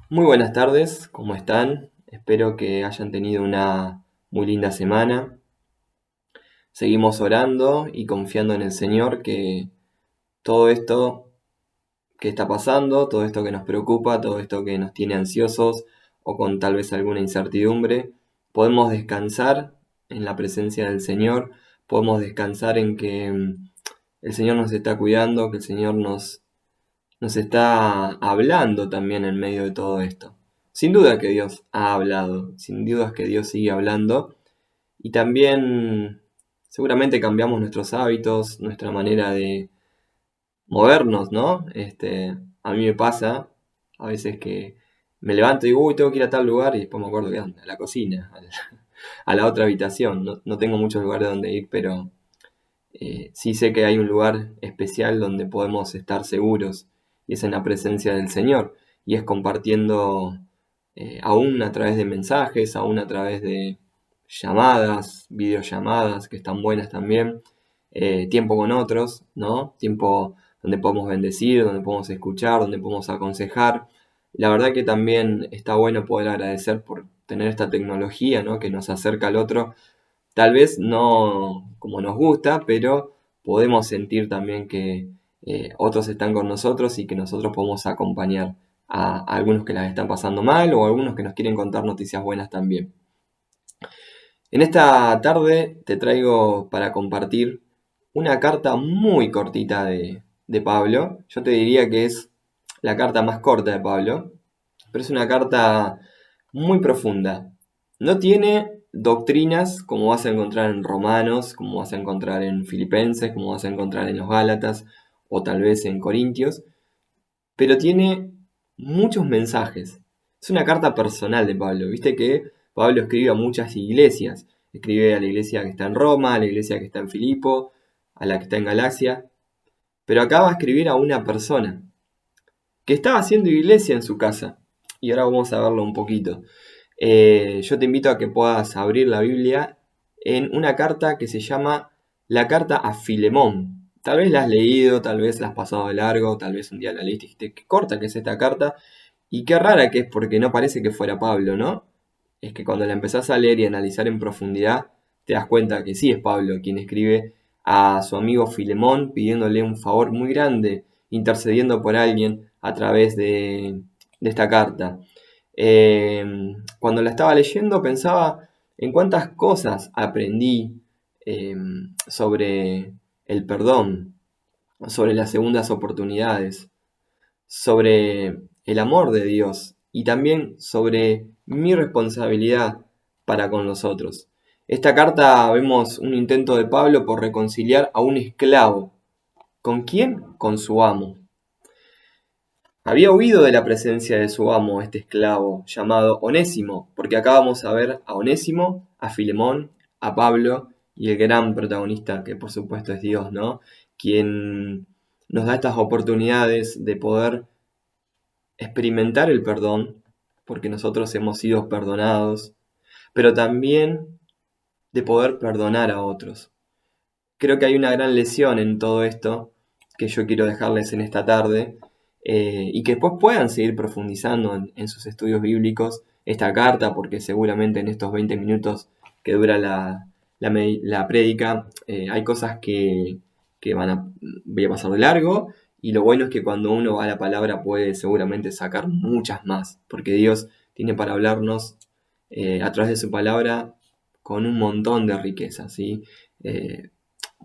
Muy buenas tardes, ¿cómo están? Espero que hayan tenido una muy linda semana. Seguimos orando y confiando en el Señor que todo esto que está pasando, todo esto que nos preocupa, todo esto que nos tiene ansiosos o con tal vez alguna incertidumbre, podemos descansar en la presencia del Señor, podemos descansar en que el Señor nos está cuidando, que el Señor nos está hablando también en medio de todo esto. Sin duda que Dios ha hablado, sin duda que Dios sigue hablando y también seguramente cambiamos nuestros hábitos, nuestra manera de movernos, ¿no? A mí me pasa a veces que me levanto y digo, uy, tengo que ir a tal lugar y después me acuerdo que anda, a la cocina, a la otra habitación. No tengo muchos lugares donde ir, pero sí sé que hay un lugar especial donde podemos estar seguros y es en la presencia del Señor y es compartiendo aún a través de mensajes, aún a través de llamadas, videollamadas que están buenas también, tiempo con otros, ¿no? Tiempo donde podemos bendecir, donde podemos escuchar, donde podemos aconsejar. La verdad que también está bueno poder agradecer por tener esta tecnología, ¿no? Que nos acerca al otro. Tal vez no como nos gusta, pero podemos sentir también que otros están con nosotros y que nosotros podemos acompañar a algunos que las están pasando mal o a algunos que nos quieren contar noticias buenas también. En esta tarde te traigo para compartir una carta muy cortita de Pablo. Yo te diría que es la carta más corta de Pablo, pero es una carta muy profunda. No tiene doctrinas como vas a encontrar en Romanos, como vas a encontrar en Filipenses, como vas a encontrar en los Gálatas o tal vez en Corintios, pero tiene muchos mensajes. Es una carta personal de Pablo. Viste que Pablo escribe a muchas iglesias. Escribe a la iglesia que está en Roma, a la iglesia que está en Filipo, a la que está en Galacia. Pero acá va a escribir a una persona que estaba haciendo iglesia en su casa. Y ahora vamos a verlo un poquito. Yo te invito a que puedas abrir la Biblia en una carta que se llama la carta a Filemón. Tal vez la has leído, tal vez la has pasado de largo, tal vez un día la leíste y dijiste, qué corta que es esta carta y qué rara que es porque no parece que fuera Pablo, ¿no? Es que cuando la empezás a leer y analizar en profundidad, te das cuenta que sí es Pablo quien escribe a su amigo Filemón pidiéndole un favor muy grande, intercediendo por alguien a través de esta carta. Eh, Cuando la estaba leyendo pensaba en cuántas cosas aprendí eh, sobre el perdón, sobre las segundas oportunidades, sobre el amor de Dios y también sobre mi responsabilidad para con los otros. Esta carta vemos un intento de Pablo por reconciliar a un esclavo. ¿Con quién? Con su amo. Había huido de la presencia de su amo, este esclavo, llamado Onésimo, porque acá vamos a ver a Onésimo, a Filemón, a Pablo y el gran protagonista, que por supuesto es Dios, ¿no? Quien nos da estas oportunidades de poder experimentar el perdón, porque nosotros hemos sido perdonados, pero también de poder perdonar a otros. Creo que hay una gran lesión en todo esto que yo quiero dejarles en esta tarde y que después puedan seguir profundizando en sus estudios bíblicos esta carta, porque seguramente en estos 20 minutos que dura la prédica hay cosas que voy a pasar de largo y lo bueno es que cuando uno va a la palabra puede seguramente sacar muchas más, porque Dios tiene para hablarnos a través de su palabra con un montón de riquezas, ¿sí? Eh,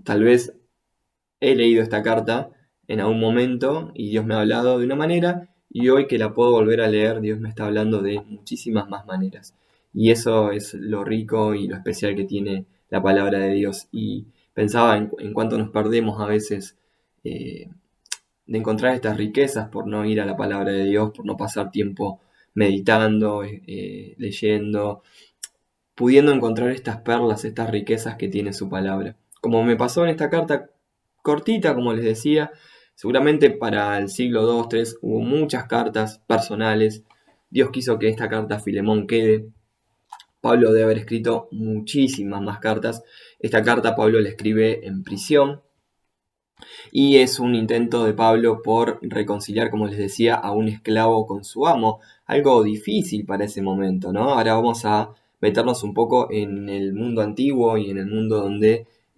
Tal vez he leído esta carta en algún momento y Dios me ha hablado de una manera y hoy que la puedo volver a leer, Dios me está hablando de muchísimas más maneras. Y eso es lo rico y lo especial que tiene la palabra de Dios. Y pensaba en cuánto nos perdemos a veces eh, de encontrar estas riquezas por no ir a la palabra de Dios, por no pasar tiempo meditando, leyendo, pudiendo encontrar estas perlas, estas riquezas que tiene su palabra. Como me pasó en esta carta cortita, como les decía, seguramente para el siglo II, III hubo muchas cartas personales. Dios quiso que esta carta a Filemón quede. Pablo debe haber escrito muchísimas más cartas. Esta carta Pablo la escribe en prisión. Y es un intento de Pablo por reconciliar, como les decía, a un esclavo con su amo. Algo difícil para ese momento, ¿no? Ahora vamos a meternos un poco en el mundo antiguo y en el mundo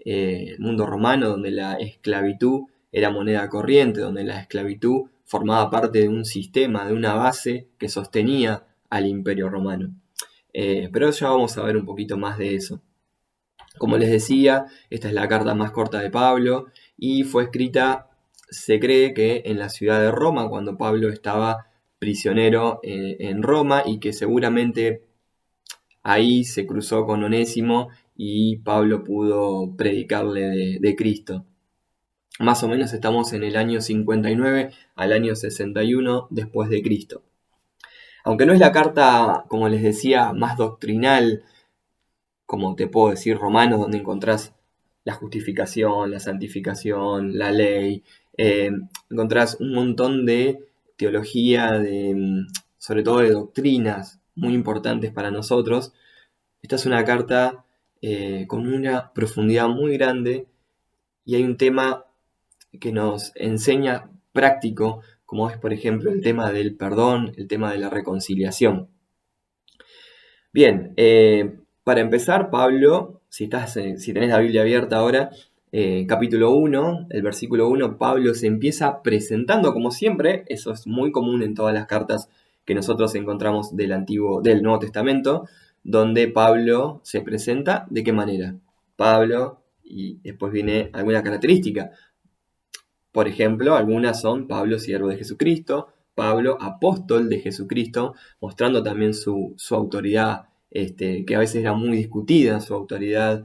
el mundo romano, donde la esclavitud era moneda corriente, donde la esclavitud formaba parte de un sistema, de una base que sostenía al imperio romano. Pero ya vamos a ver un poquito más de eso. Como les decía, esta es la carta más corta de Pablo y fue escrita, se cree que en la ciudad de Roma, cuando Pablo estaba prisionero en Roma, y que seguramente ahí se cruzó con Onésimo y Pablo pudo predicarle de Cristo. Más o menos estamos en el año 59 al año 61 después de Cristo. Aunque no es la carta, como les decía, más doctrinal, como te puedo decir, Romanos, donde encontrás la justificación, la santificación, la ley, encontrás un montón de teología, sobre todo de doctrinas muy importantes para nosotros. Esta es una carta con una profundidad muy grande, y hay un tema que nos enseña práctico, como es por ejemplo el tema del perdón, el tema de la reconciliación. Bien, para empezar, Pablo, si tenés la Biblia abierta ahora, capítulo 1, el versículo 1, Pablo se empieza presentando como siempre. Eso es muy común en todas las cartas que nosotros encontramos del Nuevo Testamento, donde Pablo se presenta. ¿De qué manera? Pablo, y después viene alguna característica. Por ejemplo, algunas son Pablo, siervo de Jesucristo, Pablo, apóstol de Jesucristo, mostrando también su autoridad, que a veces era muy discutida, su autoridad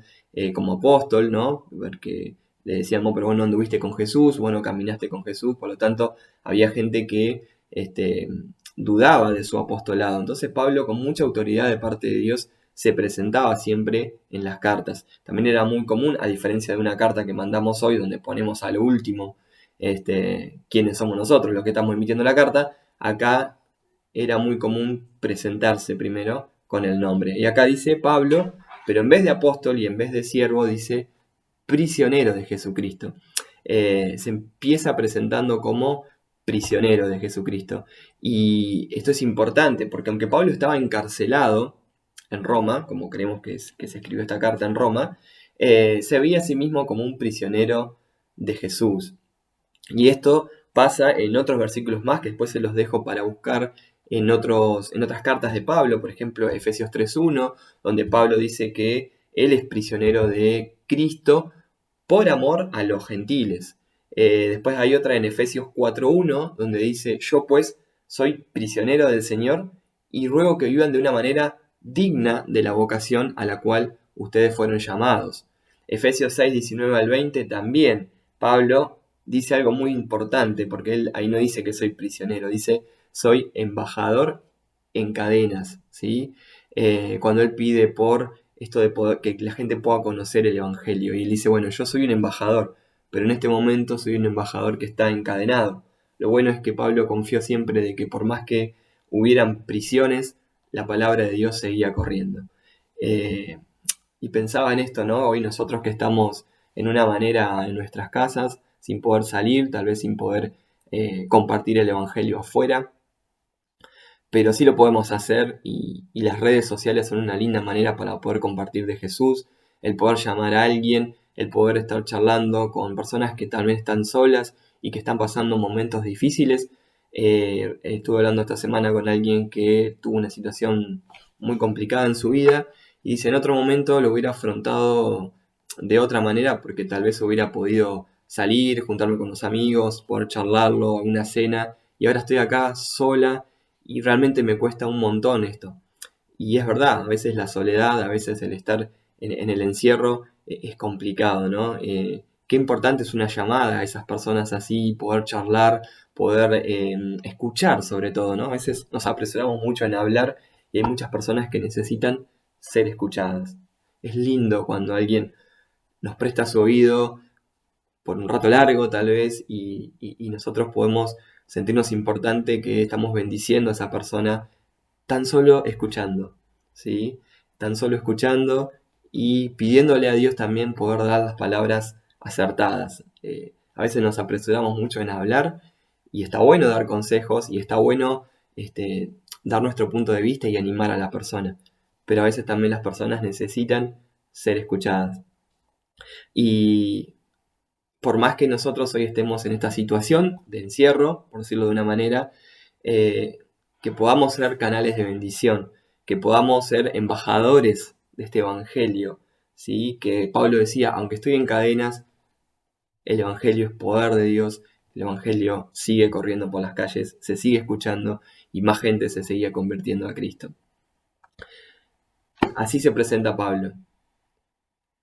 como apóstol, ¿no? Porque le decían, pero vos no anduviste con Jesús, vos no caminaste con Jesús, por lo tanto, había gente que dudaba de su apostolado. Entonces, Pablo, con mucha autoridad de parte de Dios, se presentaba siempre en las cartas. También era muy común, a diferencia de una carta que mandamos hoy, donde ponemos a lo último quiénes somos nosotros, los que estamos emitiendo la carta. Acá era muy común presentarse primero con el nombre. Y acá dice Pablo, pero en vez de apóstol y en vez de siervo dice prisionero de Jesucristo. Se empieza presentando como prisionero de Jesucristo. Y esto es importante porque aunque Pablo estaba encarcelado en Roma, como creemos que se escribió esta carta en Roma, se veía a sí mismo como un prisionero de Jesús. Y esto pasa en otros versículos más, que después se los dejo para buscar en otras cartas de Pablo, por ejemplo Efesios 3.1, donde Pablo dice que él es prisionero de Cristo por amor a los gentiles. Después hay otra en Efesios 4.1, donde dice, yo pues soy prisionero del Señor y ruego que vivan de una manera digna de la vocación a la cual ustedes fueron llamados. Efesios 6.19 al 20 también Pablo dice algo muy importante, porque él ahí no dice que soy prisionero, dice soy embajador en cadenas, ¿sí? Cuando él pide por esto de que la gente pueda conocer el Evangelio, y él dice, bueno, yo soy un embajador, pero en este momento soy un embajador que está encadenado. Lo bueno es que Pablo confió siempre de que por más que hubieran prisiones, la palabra de Dios seguía corriendo. Y pensaba en esto, ¿no? Hoy nosotros que estamos en una manera en nuestras casas, sin poder salir, tal vez sin poder compartir el Evangelio afuera, pero sí lo podemos hacer, y las redes sociales son una linda manera para poder compartir de Jesús, el poder llamar a alguien, el poder estar charlando con personas que tal vez están solas y que están pasando momentos difíciles. Estuve hablando esta semana con alguien que tuvo una situación muy complicada en su vida y dice, en otro momento lo hubiera afrontado de otra manera porque tal vez hubiera podido salir, juntarme con los amigos, poder charlarlo, una cena, y ahora estoy acá sola y realmente me cuesta un montón esto. Y es verdad, a veces la soledad, a veces el estar en el encierro es complicado, ¿no? Qué importante es una llamada a esas personas así, poder charlar, poder escuchar sobre todo, ¿no? A veces nos apresuramos mucho en hablar y hay muchas personas que necesitan ser escuchadas. Es lindo cuando alguien nos presta su oído por un rato largo tal vez, y nosotros podemos sentirnos importante, que estamos bendiciendo a esa persona tan solo escuchando, ¿sí? Tan solo escuchando y pidiéndole a Dios también poder dar las palabras acertadas. A veces nos apresuramos mucho en hablar y está bueno dar consejos y está bueno dar nuestro punto de vista y animar a la persona. Pero a veces también las personas necesitan ser escuchadas. Y por más que nosotros hoy estemos en esta situación de encierro, por decirlo de una manera, eh, que podamos ser canales de bendición, que podamos ser embajadores de este evangelio, ¿sí? Que Pablo decía, aunque estoy en cadenas, el evangelio es poder de Dios, el evangelio sigue corriendo por las calles, se sigue escuchando y más gente se sigue convirtiendo a Cristo. Así se presenta Pablo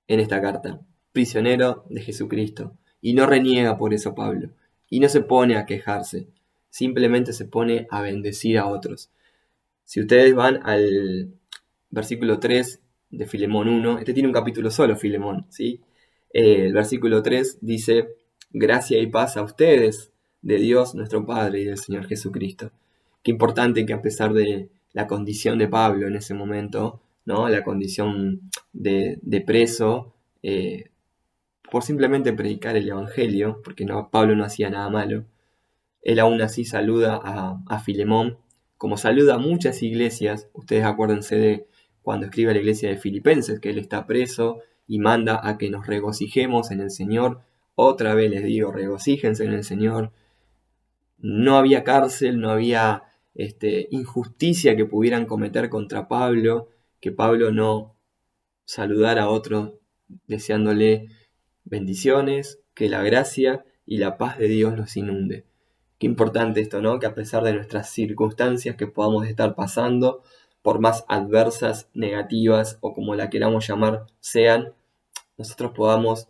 en esta carta, prisionero de Jesucristo. Y no reniega por eso Pablo. Y no se pone a quejarse. Simplemente se pone a bendecir a otros. Si ustedes van al versículo 3 de Filemón 1, este tiene un capítulo solo, Filemón, ¿sí? El versículo 3 dice, gracia y paz a ustedes, de Dios nuestro Padre y del Señor Jesucristo. Qué importante que a pesar de la condición de Pablo en ese momento, ¿no? La condición de preso, por simplemente predicar el Evangelio, porque Pablo no hacía nada malo, él aún así saluda a Filemón, como saluda a muchas iglesias. Ustedes acuérdense de cuando escribe a la iglesia de Filipenses, que él está preso y manda a que nos regocijemos en el Señor. Otra vez les digo, regocíjense en el Señor. No había cárcel, no había injusticia que pudieran cometer contra Pablo, que Pablo no saludara a otro deseándole bendiciones, que la gracia y la paz de Dios los inunde. Qué importante esto, ¿no? Que a pesar de nuestras circunstancias que podamos estar pasando, por más adversas, negativas o como la queramos llamar sean, nosotros podamos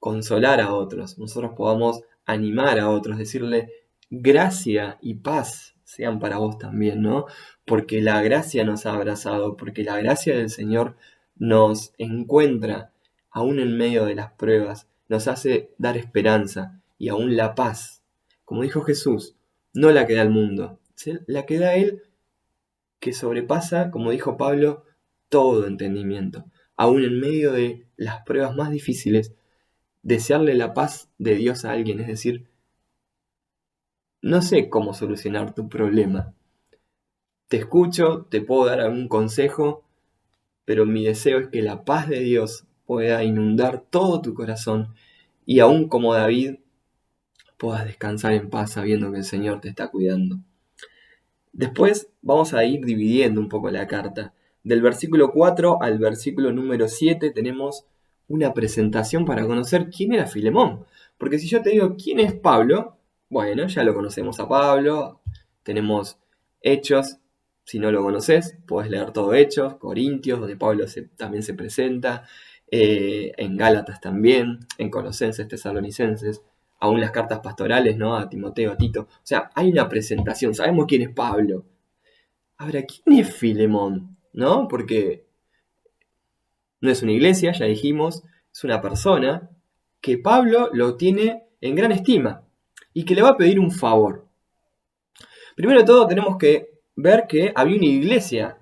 consolar a otros, nosotros podamos animar a otros, decirle gracia y paz sean para vos también, ¿no? Porque la gracia nos ha abrazado, porque la gracia del Señor nos encuentra aún en medio de las pruebas, nos hace dar esperanza y aún la paz. Como dijo Jesús, no la que da el mundo, la que da Él que sobrepasa, como dijo Pablo, todo entendimiento. Aún en medio de las pruebas más difíciles, desearle la paz de Dios a alguien, es decir, no sé cómo solucionar tu problema. Te escucho, te puedo dar algún consejo, pero mi deseo es que la paz de Dios pueda inundar todo tu corazón y aún como David puedas descansar en paz sabiendo que el Señor te está cuidando. Después vamos a ir dividiendo un poco la carta. Del versículo 4 al versículo número 7 tenemos una presentación para conocer quién era Filemón. Porque si yo te digo quién es Pablo, bueno, ya lo conocemos a Pablo, tenemos Hechos, si no lo conoces, puedes leer todo Hechos, Corintios, donde Pablo también se presenta, en Gálatas también, en Colosenses, Tesalonicenses, aún las cartas pastorales, ¿no? A Timoteo, a Tito. O sea, hay una presentación, sabemos quién es Pablo. Ahora, ¿quién es Filemón? ¿No? Porque no es una iglesia, ya dijimos, es una persona que Pablo lo tiene en gran estima y que le va a pedir un favor. Primero de todo tenemos que ver que había una iglesia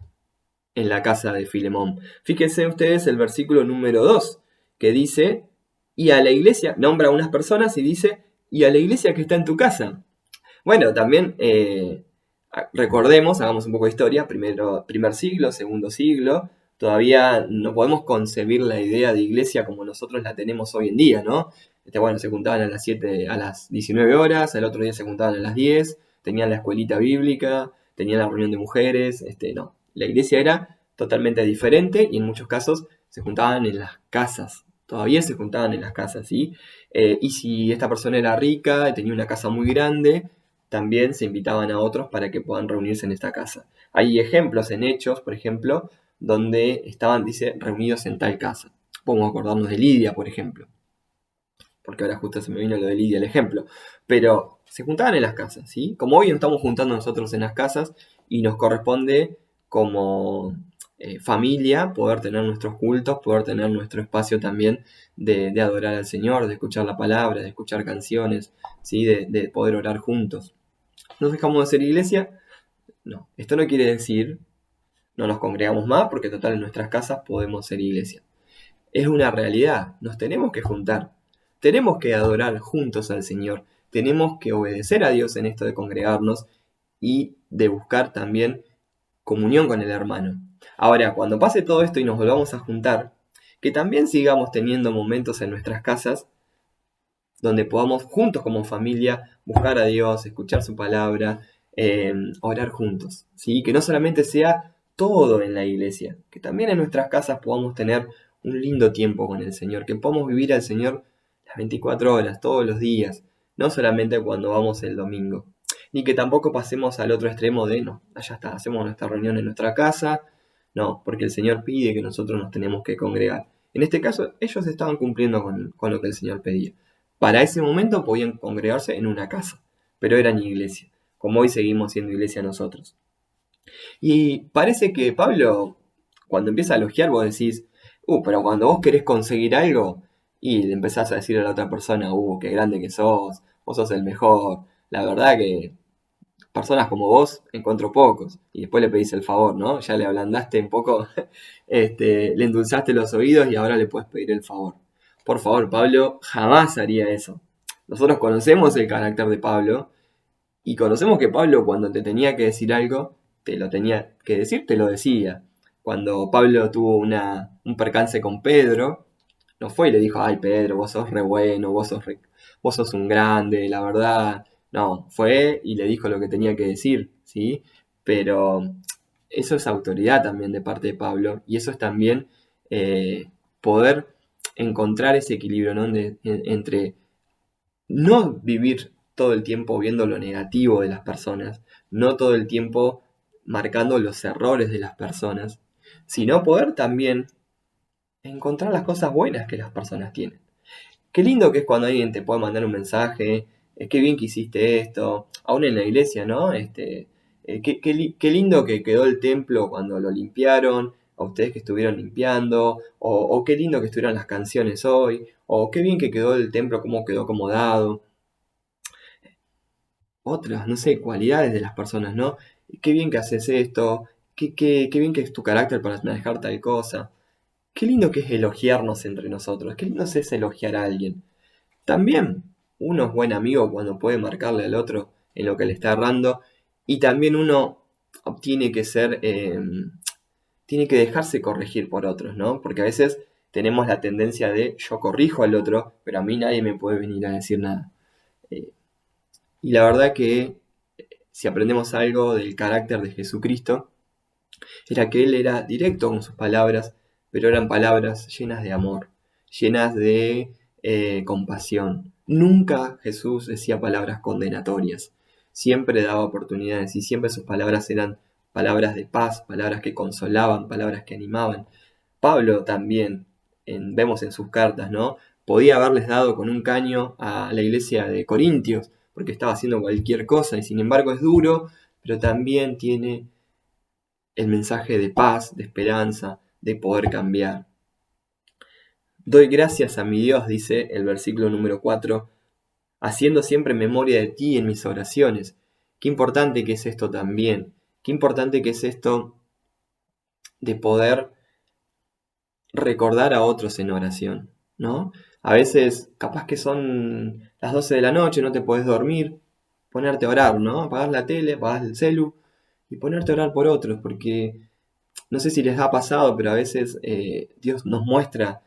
en la casa de Filemón. Fíjense ustedes el versículo número 2, que dice, y a la iglesia, nombra a unas personas y dice, y a la iglesia que está en tu casa. Bueno, también recordemos, hagamos un poco de historia, primer siglo, segundo siglo, todavía no podemos concebir la idea de iglesia como nosotros la tenemos hoy en día, ¿no? Bueno, se juntaban a las 7, a las 19 horas, al otro día se juntaban a las 10, tenían la escuelita bíblica, tenían la reunión de mujeres, no. La iglesia era totalmente diferente y en muchos casos se juntaban en las casas, todavía se juntaban en las casas, ¿sí? Y si esta persona era rica y tenía una casa muy grande, también se invitaban a otros para que puedan reunirse en esta casa. Hay ejemplos en Hechos, por ejemplo, donde estaban, dice, reunidos en tal casa. Podemos acordarnos de Lidia, por ejemplo, porque ahora justo se me vino lo de Lidia el ejemplo. Pero se juntaban en las casas, ¿sí? Como hoy nos estamos juntando nosotros en las casas y nos corresponde como familia poder tener nuestros cultos, poder tener nuestro espacio también de adorar al Señor, de escuchar la palabra, de escuchar canciones, ¿sí? De poder orar juntos. ¿Nos dejamos de ser iglesia? No. Esto no quiere decir no nos congregamos más porque total en nuestras casas podemos ser iglesia. Es una realidad, nos tenemos que juntar. tenemos que adorar juntos al Señor, tenemos que obedecer a Dios en esto de congregarnos y de buscar también comunión con el hermano. Ahora, cuando pase todo esto y nos volvamos a juntar, que también sigamos teniendo momentos en nuestras casas donde podamos juntos como familia buscar a Dios, escuchar su palabra, orar juntos, ¿sí? Que no solamente sea todo en la iglesia, que también en nuestras casas podamos tener un lindo tiempo con el Señor, que podamos vivir al Señor las 24 horas, todos los días, no solamente cuando vamos el domingo. Ni que tampoco pasemos al otro extremo de, no, ya está, hacemos nuestra reunión en nuestra casa, no, porque el Señor pide que nosotros nos tenemos que congregar. En este caso, ellos estaban cumpliendo con lo que el Señor pedía. Para ese momento podían congregarse en una casa, pero eran iglesia, como hoy seguimos siendo iglesia nosotros. Y parece que Pablo, cuando empieza a elogiar, vos decís, pero cuando vos querés conseguir algo y le empezás a decir a la otra persona, qué grande que sos, vos sos el mejor, la verdad que personas como vos encuentro pocos. Y después le pedís el favor, ¿no? Ya le ablandaste un poco, le endulzaste los oídos y ahora le puedes pedir el favor. Por favor, Pablo jamás haría eso. Nosotros conocemos el carácter de Pablo y conocemos que Pablo cuando te tenía que decir algo, te lo tenía que decir, te lo decía. Cuando Pablo tuvo un percance con Pedro, no fue y le dijo, ay Pedro, vos sos re bueno, vos sos un grande, la verdad. No, fue y le dijo lo que tenía que decir, ¿sí? Pero eso es autoridad también de parte de Pablo y eso es también poder encontrar ese equilibrio, ¿no? Entre no vivir todo el tiempo viendo lo negativo de las personas, no todo el tiempo marcando los errores de las personas, sino poder también encontrar las cosas buenas que las personas tienen. Qué lindo que es cuando alguien te puede mandar un mensaje, qué bien que hiciste esto, aún en la iglesia, ¿no? Qué lindo que quedó el templo cuando lo limpiaron, a ustedes que estuvieron limpiando, o qué lindo que estuvieron las canciones hoy, o qué bien que quedó el templo, cómo quedó acomodado. Otras, no sé, cualidades de las personas, ¿no? Qué bien que haces esto, qué bien que es tu carácter para manejar tal cosa. Qué lindo que es elogiarnos entre nosotros, qué lindo es elogiar a alguien. También uno es buen amigo cuando puede marcarle al otro en lo que le está errando y también uno tiene que tiene que dejarse corregir por otros, ¿no? Porque a veces tenemos la tendencia de yo corrijo al otro, pero a mí nadie me puede venir a decir nada. Eh, y la verdad que si aprendemos algo del carácter de Jesucristo, era que Él era directo con sus palabras, pero eran palabras llenas de amor, llenas de compasión. Nunca Jesús decía palabras condenatorias, siempre daba oportunidades y siempre sus palabras eran palabras de paz, palabras que consolaban, palabras que animaban. Pablo también, vemos en sus cartas, ¿no? Podía haberles dado con un caño a la iglesia de Corintios, porque estaba haciendo cualquier cosa y sin embargo es duro, pero también tiene el mensaje de paz, de esperanza, de poder cambiar. Doy gracias a mi Dios, dice el versículo número 4, haciendo siempre memoria de ti en mis oraciones. Qué importante que es esto también. Qué importante que es esto de poder recordar a otros en oración, ¿no? A veces, capaz que son las 12 de la noche, no te podés dormir, ponerte a orar, ¿no? Apagar la tele, apagar el celu y ponerte a orar por otros, porque no sé si les ha pasado, pero a veces Dios nos muestra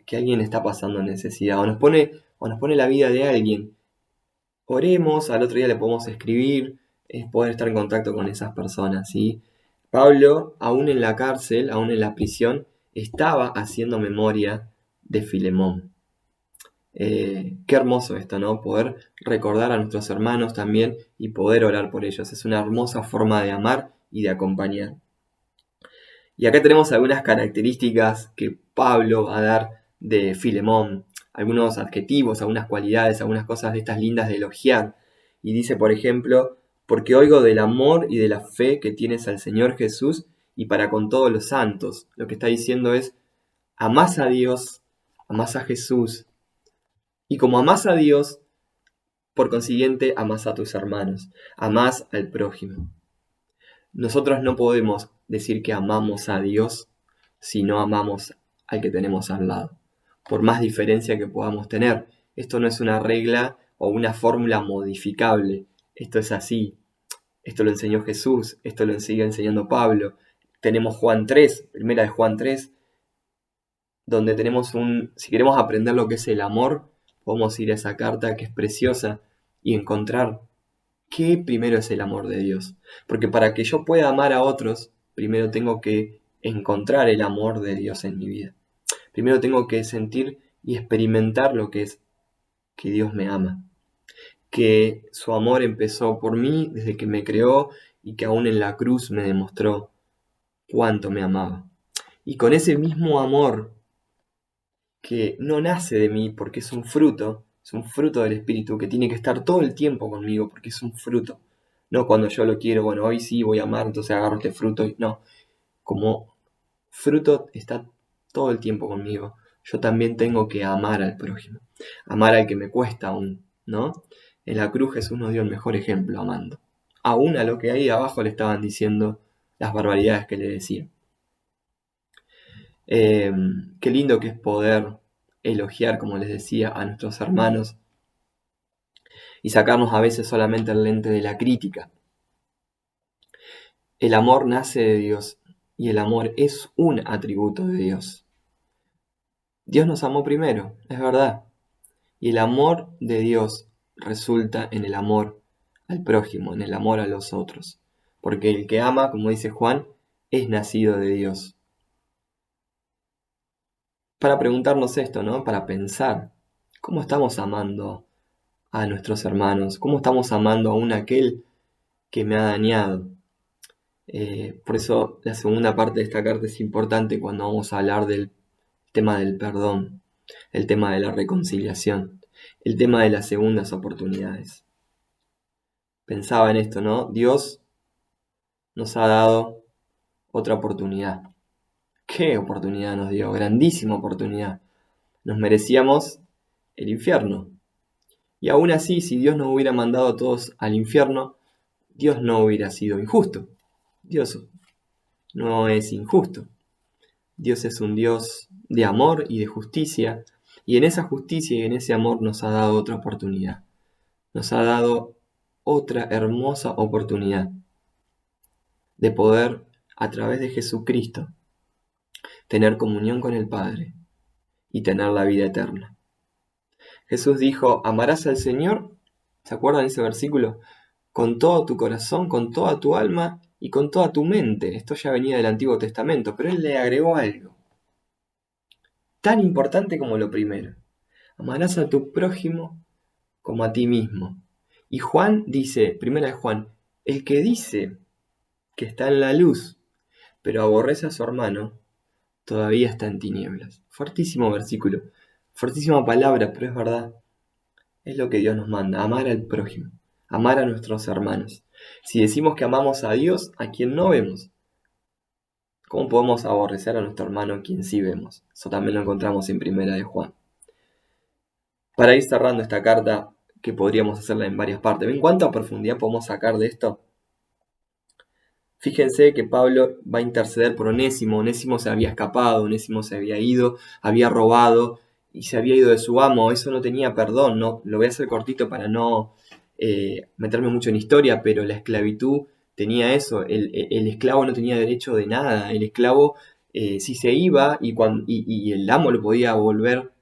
que alguien está pasando necesidad o nos pone la vida de alguien. Oremos, al otro día le podemos escribir, es poder estar en contacto con esas personas, ¿sí? Pablo, aún en la cárcel, aún en la prisión, estaba haciendo memoria de Filemón. Qué hermoso esto, ¿no? Poder recordar a nuestros hermanos también y poder orar por ellos. Es una hermosa forma de amar y de acompañar. Y acá tenemos algunas características que Pablo va a dar de Filemón, algunos adjetivos, algunas cualidades, algunas cosas de estas lindas de elogiar. Y dice, por ejemplo, porque oigo del amor y de la fe que tienes al Señor Jesús y para con todos los santos. Lo que está diciendo es, amás a Dios, amás a Jesús. Y como amás a Dios, por consiguiente, amás a tus hermanos, amás al prójimo. Nosotros no podemos decir que amamos a Dios si no amamos al que tenemos al lado, por más diferencia que podamos tener. esto no es una regla o una fórmula modificable, esto es así, esto lo enseñó Jesús, esto lo sigue enseñando Pablo. Tenemos Juan 3, primera de Juan 3, donde tenemos si queremos aprender lo que es el amor, podemos ir a esa carta que es preciosa y encontrar qué primero es el amor de Dios. Porque para que yo pueda amar a otros, primero tengo que encontrar el amor de Dios en mi vida. Primero tengo que sentir y experimentar lo que es que Dios me ama. Que su amor empezó por mí desde que me creó y que aún en la cruz me demostró cuánto me amaba. Y con ese mismo amor que no nace de mí porque es un fruto del Espíritu que tiene que estar todo el tiempo conmigo porque es un fruto. No cuando yo lo quiero, bueno, hoy sí voy a amar, entonces agarro este fruto. No, como fruto está todo el tiempo conmigo. Yo también tengo que amar al prójimo, amar al que me cuesta aún, ¿no? En la cruz Jesús nos dio el mejor ejemplo amando. Aún a lo que ahí abajo le estaban diciendo las barbaridades que le decían. Qué lindo que es poder elogiar, como les decía, a nuestros hermanos y sacarnos a veces solamente el lente de la crítica. El amor nace de Dios y el amor es un atributo de Dios. Dios nos amó primero, es verdad, y el amor de Dios resulta en el amor al prójimo, en el amor a los otros, porque el que ama, como dice Juan, es nacido de Dios. Para preguntarnos esto, ¿no? Para pensar, ¿cómo estamos amando a nuestros hermanos? ¿Cómo estamos amando aún a aquel que me ha dañado? Por eso la segunda parte de esta carta es importante cuando vamos a hablar del tema del perdón, el tema de la reconciliación, el tema de las segundas oportunidades. Pensaba en esto, ¿no? Dios nos ha dado otra oportunidad. ¿Qué oportunidad nos dio? Grandísima oportunidad. Nos merecíamos el infierno. Y aún así, si Dios nos hubiera mandado a todos al infierno, Dios no hubiera sido injusto. Dios no es injusto. Dios es un Dios de amor y de justicia. Y en esa justicia y en ese amor nos ha dado otra oportunidad. Nos ha dado otra hermosa oportunidad de poder, a través de Jesucristo, tener comunión con el Padre y tener la vida eterna. Jesús dijo, amarás al Señor, ¿se acuerdan de ese versículo? Con todo tu corazón, con toda tu alma y con toda tu mente. Esto ya venía del Antiguo Testamento, pero él le agregó algo tan importante como lo primero. Amarás a tu prójimo como a ti mismo. Y Juan dice, primera de Juan, el que dice que está en la luz, pero aborrece a su hermano, todavía está en tinieblas. Fuertísimo versículo, fuertísima palabra, pero es verdad. Es lo que Dios nos manda, amar al prójimo, amar a nuestros hermanos. Si decimos que amamos a Dios, a quien no vemos, ¿cómo podemos aborrecer a nuestro hermano a quien sí vemos? Eso también lo encontramos en primera de Juan. Para ir cerrando esta carta, que podríamos hacerla en varias partes, ¿ven cuánta profundidad podemos sacar de esto? Fíjense que Pablo va a interceder por Onésimo. Onésimo se había escapado, Onésimo se había ido, había robado y se había ido de su amo. Eso no tenía perdón, ¿no? Lo voy a hacer cortito para no meterme mucho en historia, pero la esclavitud tenía eso. El esclavo no tenía derecho de nada. El esclavo, si se iba y el amo lo podía volver,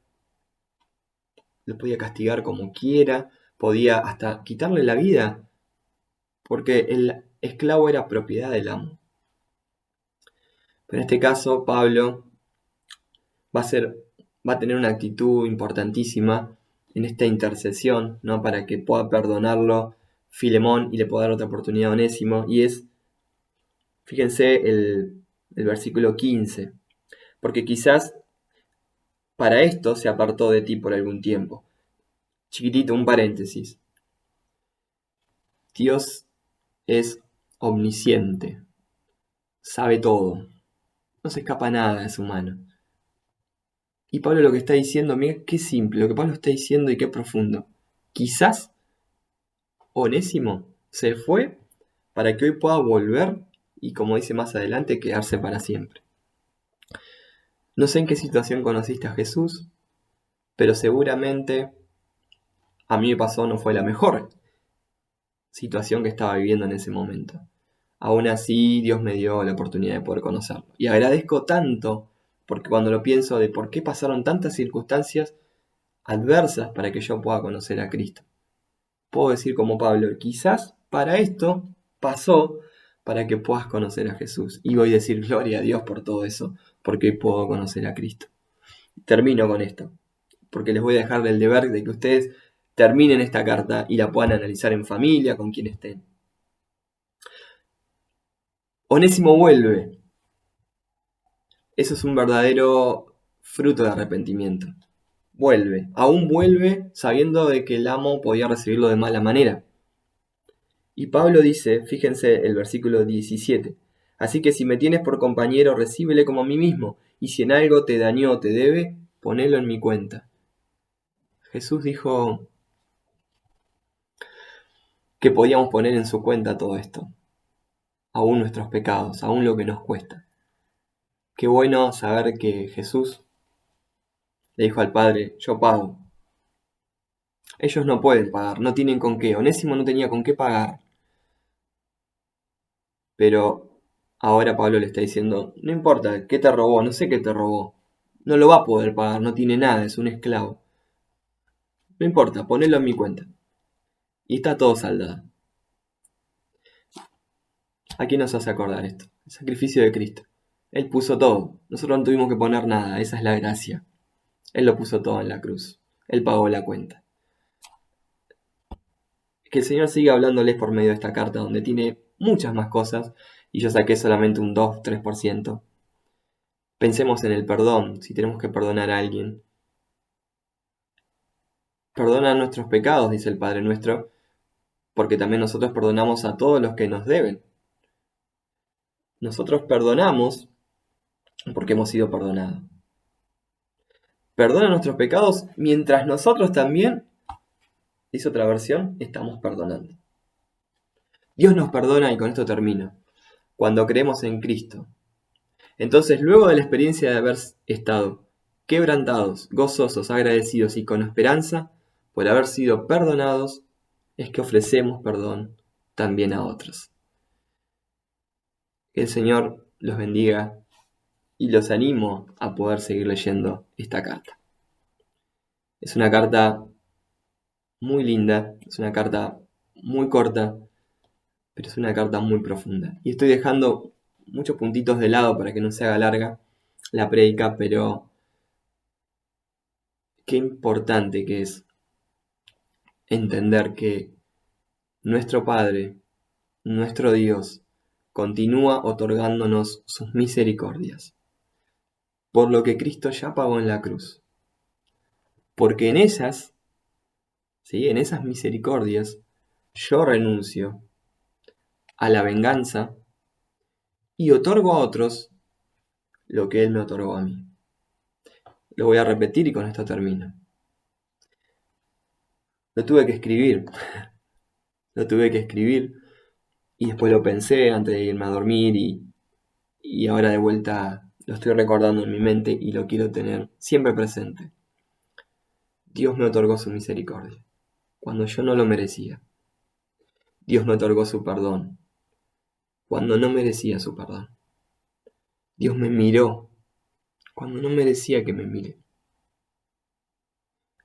lo podía castigar como quiera, podía hasta quitarle la vida, porque el esclavo era propiedad del amo. Pero en este caso, Pablo va a tener una actitud importantísima en esta intercesión, ¿no? Para que pueda perdonarlo Filemón y le pueda dar otra oportunidad a Onésimo. Y es, fíjense el versículo 15, porque quizás para esto se apartó de ti por algún tiempo. Chiquitito, un paréntesis. Dios es omnisciente, sabe todo, no se escapa nada de su mano. Y Pablo lo que está diciendo, mira qué simple, lo que Pablo está diciendo y qué profundo. Quizás Onésimo se fue para que hoy pueda volver y, como dice más adelante, quedarse para siempre. No sé en qué situación conociste a Jesús, pero seguramente a mí me pasó, no fue la mejor situación que estaba viviendo en ese momento. Aún así, Dios me dio la oportunidad de poder conocerlo. Y agradezco tanto, porque cuando lo pienso de por qué pasaron tantas circunstancias adversas para que yo pueda conocer a Cristo. Puedo decir como Pablo, quizás para esto pasó para que puedas conocer a Jesús. Y voy a decir gloria a Dios por todo eso, porque puedo conocer a Cristo. Termino con esto, porque les voy a dejar el deber de que ustedes terminen esta carta y la puedan analizar en familia, con quien estén. Onésimo vuelve. Eso es un verdadero fruto de arrepentimiento. Vuelve, aún vuelve sabiendo de que el amo podía recibirlo de mala manera. Y Pablo dice, fíjense el versículo 17, así que si me tienes por compañero, recíbele como a mí mismo, y si en algo te dañó o te debe, ponelo en mi cuenta. Jesús dijo que podíamos poner en su cuenta todo esto, aún nuestros pecados, aún lo que nos cuesta. Qué bueno saber que Jesús le dijo al Padre, yo pago. Ellos no pueden pagar, no tienen con qué. Onésimo no tenía con qué pagar. Pero ahora Pablo le está diciendo, no importa, ¿qué te robó? No sé qué te robó. No lo va a poder pagar, no tiene nada, es un esclavo. No importa, ponelo en mi cuenta. Y está todo saldado. ¿A quién nos hace acordar esto? El sacrificio de Cristo. Él puso todo. Nosotros no tuvimos que poner nada, esa es la gracia. Él lo puso todo en la cruz. Él pagó la cuenta. Que el Señor siga hablándoles por medio de esta carta donde tiene muchas más cosas y yo saqué solamente un 2-3%. Pensemos en el perdón, si tenemos que perdonar a alguien. Perdona nuestros pecados, dice el Padre nuestro, porque también nosotros perdonamos a todos los que nos deben. Nosotros perdonamos porque hemos sido perdonados. Perdona nuestros pecados mientras nosotros también, dice otra versión, estamos perdonando. Dios nos perdona y con esto termino. Cuando creemos en Cristo. Entonces, luego de la experiencia de haber estado quebrantados, gozosos, agradecidos y con esperanza por haber sido perdonados, es que ofrecemos perdón también a otros. Que el Señor los bendiga y los animo a poder seguir leyendo esta carta. Es una carta muy linda, es una carta muy corta, pero es una carta muy profunda. Y estoy dejando muchos puntitos de lado para que no se haga larga la prédica, pero qué importante que es entender que nuestro Padre, nuestro Dios, continúa otorgándonos sus misericordias, por lo que Cristo ya pagó en la cruz. Porque en esas, ¿sí? En esas misericordias, yo renuncio a la venganza y otorgo a otros lo que Él me otorgó a mí. Lo voy a repetir y con esto termino. Lo tuve que escribir, y después lo pensé antes de irme a dormir y ahora de vuelta lo estoy recordando en mi mente y lo quiero tener siempre presente. Dios me otorgó su misericordia cuando yo no lo merecía. Dios me otorgó su perdón cuando no merecía su perdón. Dios me miró cuando no merecía que me mire.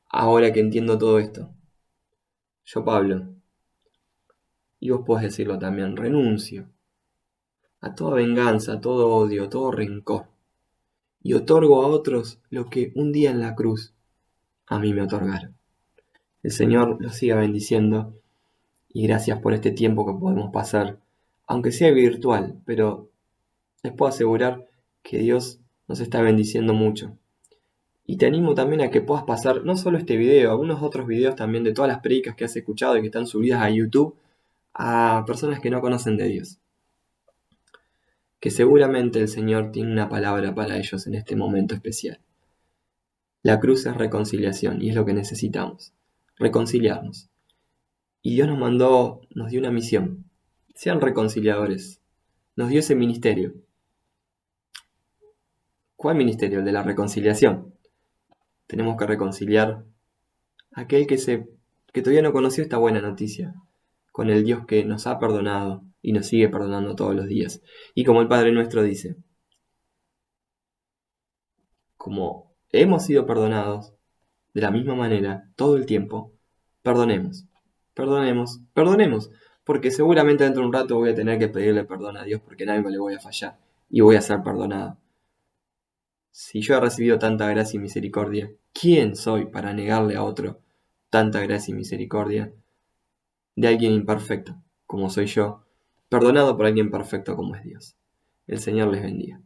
Ahora que entiendo todo esto, yo, Pablo, y vos podés decirlo también, renuncio a toda venganza, a todo odio, a todo rencor, y otorgo a otros lo que un día en la cruz a mí me otorgaron. El Señor los siga bendiciendo y gracias por este tiempo que podemos pasar, aunque sea virtual, pero les puedo asegurar que Dios nos está bendiciendo mucho. Y te animo también a que puedas pasar no solo este video, algunos otros videos también de todas las predicas que has escuchado y que están subidas a YouTube a personas que no conocen de Dios. Que seguramente el Señor tiene una palabra para ellos en este momento especial. La cruz es reconciliación y es lo que necesitamos, reconciliarnos. Y Dios nos dio una misión. Sean reconciliadores. Nos dio ese ministerio. ¿Cuál ministerio? El de la reconciliación. Tenemos que reconciliar a aquel que se que todavía no conoció esta buena noticia, con el Dios que nos ha perdonado y nos sigue perdonando todos los días. Y como el Padre nuestro dice, como hemos sido perdonados, de la misma manera, todo el tiempo, perdonemos, perdonemos, perdonemos, porque seguramente dentro de un rato voy a tener que pedirle perdón a Dios porque en algo le voy a fallar y voy a ser perdonado. Si yo he recibido tanta gracia y misericordia, ¿quién soy para negarle a otro tanta gracia y misericordia de alguien imperfecto, como soy yo, perdonado por alguien perfecto como es Dios? El Señor les bendiga.